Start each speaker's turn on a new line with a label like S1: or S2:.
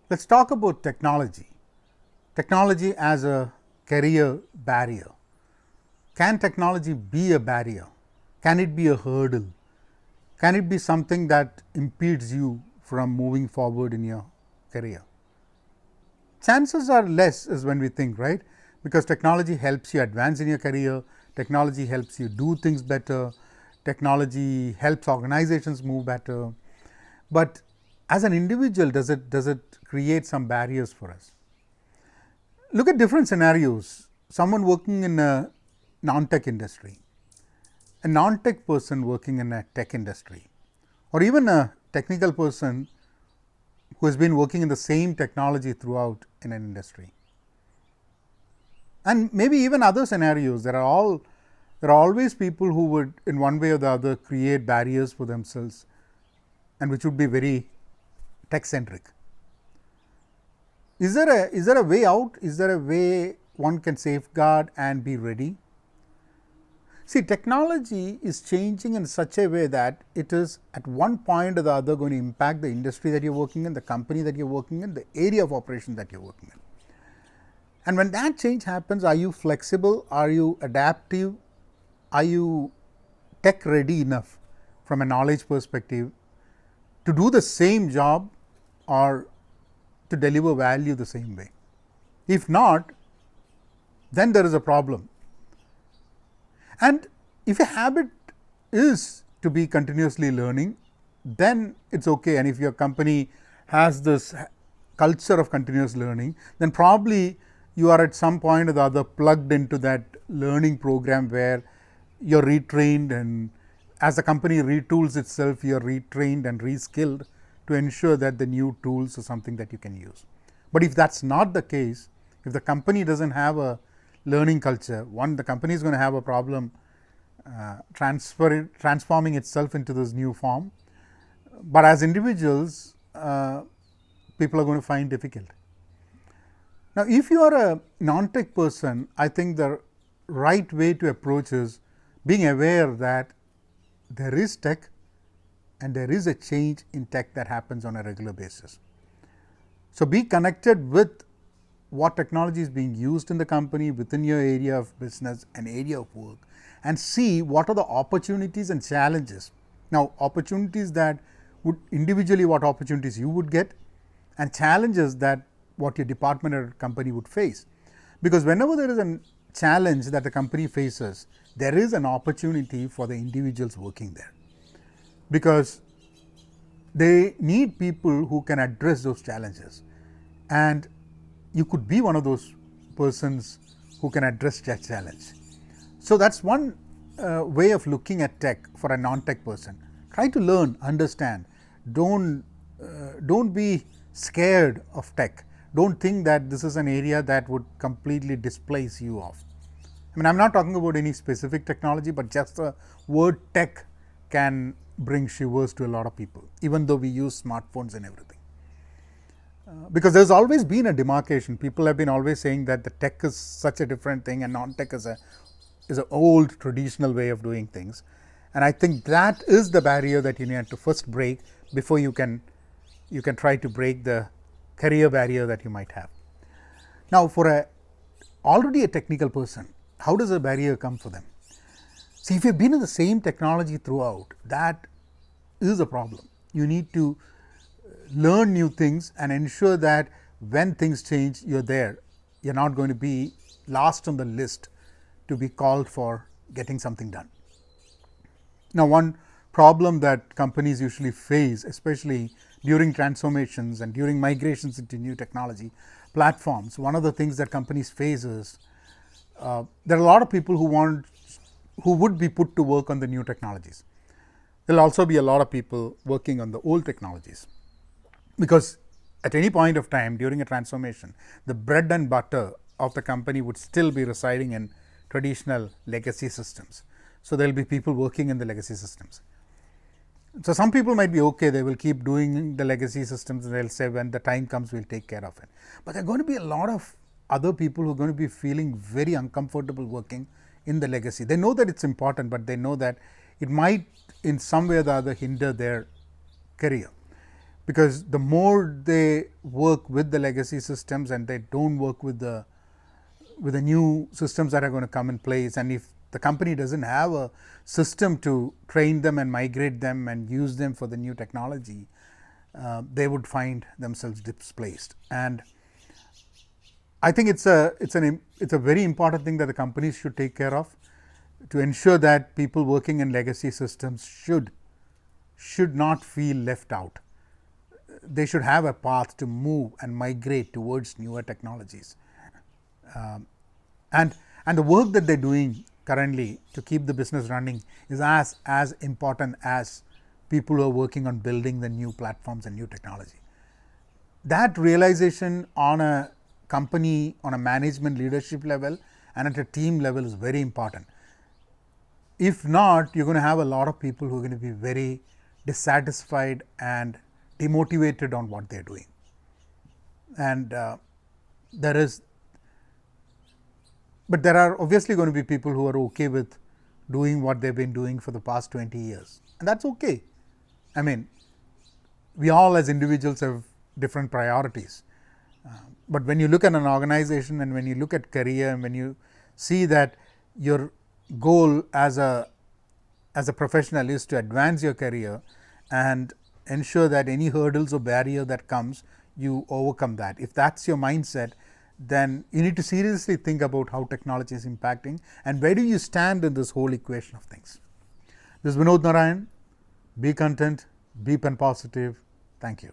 S1: Let us talk about technology. Technology as a career barrier. Can technology be a barrier? Can it be a hurdle? Can it be something that impedes you from moving forward in your career? Chances are less is when we think, right? Because technology helps you advance in your career, technology helps you do things better, technology helps organizations move better. But as an individual, does it create some barriers for us? Look at different scenarios. Someone working in a non-tech industry, a non-tech person working in a tech industry, or even a technical person who has been working in the same technology throughout in an industry. And maybe even other scenarios, there are always people who would in one way or the other create barriers for themselves and which would be very tech centric. Is there a way out? Is there a way one can safeguard and be ready? See, technology is changing in such a way that it is at one point or the other going to impact the industry that you are working in, the company that you are working in, the area of operation that you are working in. And when that change happens, are you flexible? Are you adaptive? Are you tech ready enough from a knowledge perspective to do the same job or to deliver value the same way? If not, then there is a problem. And if your habit is to be continuously learning, then it's okay. And if your company has this culture of continuous learning, then probably you are at some point or the other plugged into that learning program where you're retrained, and as the company retools itself, you're retrained and reskilled to ensure that the new tools are something that you can use. But if that's not the case, if the company doesn't have a learning culture, one, the company is going to have a problem transforming itself into this new form. But as individuals, people are going to find difficult. Now, if you are a non-tech person, I think the right way to approach is being aware that there is tech and there is a change in tech that happens on a regular basis. So, be connected with what technology is being used in the company, within your area of business and area of work, and see what are the opportunities and challenges. Now, opportunities that would individually what opportunities you would get, and challenges that what your department or company would face. Because whenever there is a challenge that the company faces, there is an opportunity for the individuals working there, because they need people who can address those challenges, and you could be one of those persons who can address that challenge. So, that is one way of looking at tech for a non-tech person. Try to learn, understand, don't be scared of tech. Don't think that this is an area that would completely displace you off. I mean, I am not talking about any specific technology, but just the word tech can bring shivers to a lot of people, even though we use smartphones and everything. Because there has always been a demarcation. People have been always saying that the tech is such a different thing and non-tech is an old traditional way of doing things. And I think that is the barrier that you need to first break before you can try to break the career barrier that you might have. Now, for already a technical person, how does a barrier come for them? See, if you have been in the same technology throughout, that is a problem. You need to learn new things and ensure that when things change, you're there. You're not going to be last on the list to be called for getting something done. Now, one problem that companies usually face, especially during transformations and during migrations into new technology platforms, one of the things that companies face is there are a lot of people who would be put to work on the new technologies. There will also be a lot of people working on the old technologies, because at any point of time during a transformation, the bread and butter of the company would still be residing in traditional legacy systems. So, there will be people working in the legacy systems. So, some people might be okay, they will keep doing the legacy systems and they will say when the time comes we will take care of it. But there are going to be a lot of other people who are going to be feeling very uncomfortable working in the legacy. They know that it is important, but they know that it might in some way or the other hinder their career. because the more they work with the legacy systems and they don't work with the new systems that are going to come in place, and if the company doesn't have a system to train them and migrate them and use them for the new technology, they would find themselves displaced. And I think it's a very important thing that the companies should take care of, to ensure that people working in legacy systems should not feel left out. They should have a path to move and migrate towards newer technologies. And the work that they're doing currently to keep the business running is as important as people who are working on building the new platforms and new technology. That realization on a company, on a management leadership level and at a team level is very important. If not, you're going to have a lot of people who are going to be very dissatisfied and demotivated on what they're doing. And there are obviously going to be people who are okay with doing what they've been doing for the past 20 years, and that's okay. I mean, we all as individuals have different priorities, but when you look at an organization and when you look at career and when you see that your goal as a professional is to advance your career and ensure that any hurdles or barrier that comes, you overcome that. If that's your mindset, then you need to seriously think about how technology is impacting and where do you stand in this whole equation of things. This is Vinod Narayan. Be content, be pen positive. Thank you.